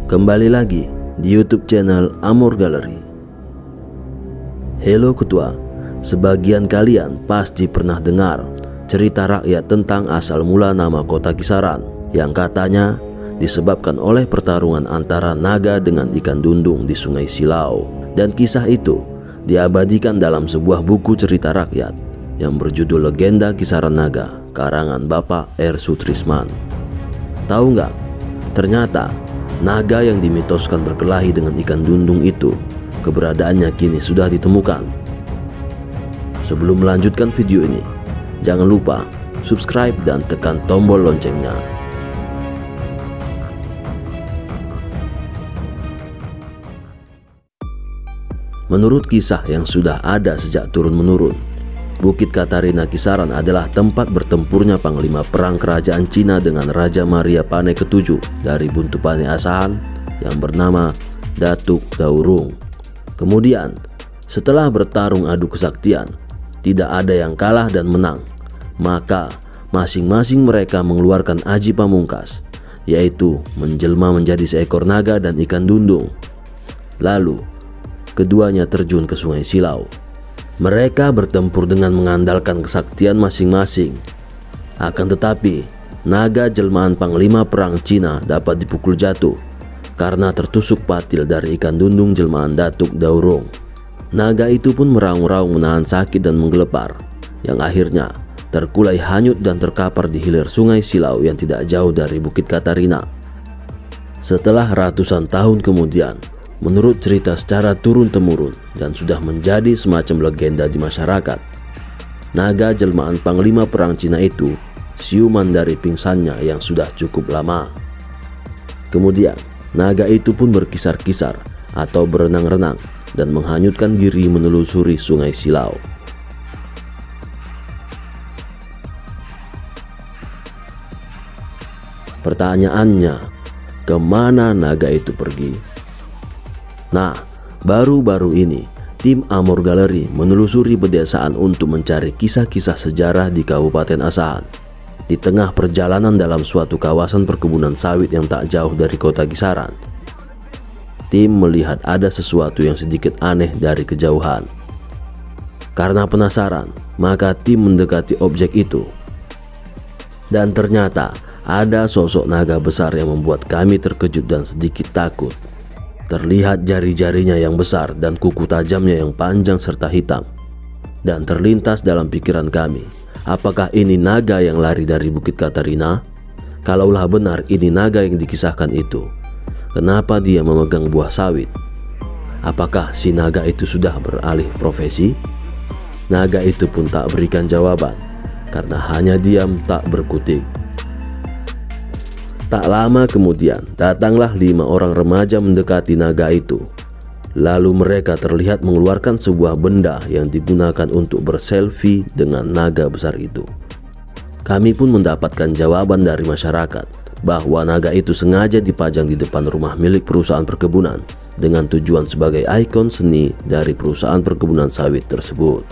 Kembali lagi di YouTube channel Amor Gallery. Hello Ketua, sebagian kalian pasti pernah dengar cerita rakyat tentang asal mula nama kota Kisaran yang katanya disebabkan oleh pertarungan antara naga dengan ikan dundung di Sungai Silau. Dan kisah itu diabadikan dalam sebuah buku cerita rakyat yang berjudul Legenda Kisaran Naga karangan Bapak R. Sutrisman. Tahu nggak? Ternyata naga yang dimitoskan berkelahi dengan ikan dundung itu keberadaannya kini sudah ditemukan. Sebelum melanjutkan video ini, jangan lupa subscribe dan tekan tombol loncengnya. Menurut kisah yang sudah ada sejak turun-menurun, Bukit Katarina Kisaran adalah tempat bertempurnya panglima perang kerajaan Cina dengan Raja Maria Pane ke-7 dari Buntu Pane Asahan yang bernama Datuk Daurung. Kemudian, setelah bertarung adu kesaktian, tidak ada yang kalah dan menang. Maka, masing-masing mereka mengeluarkan aji pamungkas, yaitu menjelma menjadi seekor naga dan ikan dundung. Lalu, keduanya terjun ke Sungai Silau. Mereka bertempur dengan mengandalkan kesaktian masing-masing. Akan tetapi, naga jelmaan panglima perang Cina dapat dipukul jatuh karena tertusuk patil dari ikan dundung jelmaan Datuk Daurung. Naga itu pun meraung-raung menahan sakit dan menggelepar, yang akhirnya terkulai hanyut dan terkapar di hilir Sungai Silau yang tidak jauh dari Bukit Katarina. Setelah ratusan tahun kemudian, menurut cerita secara turun-temurun dan sudah menjadi semacam legenda di masyarakat, naga jelmaan panglima perang Cina itu siuman dari pingsannya yang sudah cukup lama. Kemudian, naga itu pun berkisar-kisar atau berenang-renang dan menghanyutkan diri menelusuri Sungai Silau. Pertanyaannya, kemana naga itu pergi? Nah, baru-baru ini tim Amor Gallery menelusuri pedesaan untuk mencari kisah-kisah sejarah di Kabupaten Asahan. Di tengah perjalanan dalam suatu kawasan perkebunan sawit yang tak jauh dari kota Kisaran, tim melihat ada sesuatu yang sedikit aneh dari kejauhan. Karena penasaran, maka tim mendekati objek itu. Dan ternyata ada sosok naga besar yang membuat kami terkejut dan sedikit takut. Terlihat jari-jarinya yang besar dan kuku tajamnya yang panjang serta hitam. Dan terlintas dalam pikiran kami, apakah ini naga yang lari dari Bukit Katarina? Kalaulah benar ini naga yang dikisahkan itu, kenapa dia memegang buah sawit? Apakah si naga itu sudah beralih profesi? Naga itu pun tak berikan jawaban, karena hanya diam tak berkutik. Tak lama kemudian, datanglah 5 orang remaja mendekati naga itu. Lalu mereka terlihat mengeluarkan sebuah benda yang digunakan untuk berselfie dengan naga besar itu. Kami pun mendapatkan jawaban dari masyarakat bahwa naga itu sengaja dipajang di depan rumah milik perusahaan perkebunan dengan tujuan sebagai ikon seni dari perusahaan perkebunan sawit tersebut.